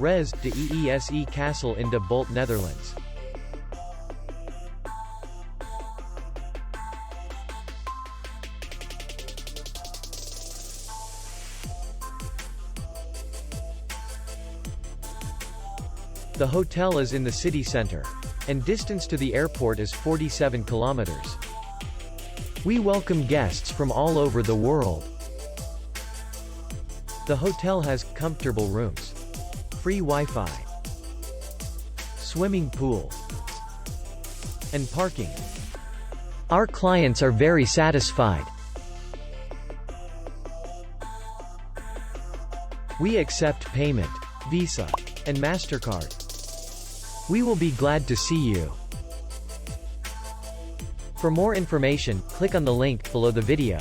Res. de Eese Castle in de Bult, Netherlands. The hotel is in the city center, and distance to the airport is 47 kilometers. We welcome guests from all over the world. The hotel has comfortable rooms, free Wi-Fi, swimming pool, and parking. Our clients are very satisfied. We accept payment, Visa, and MasterCard. We will be glad to see you. For more information, click on the link below the video.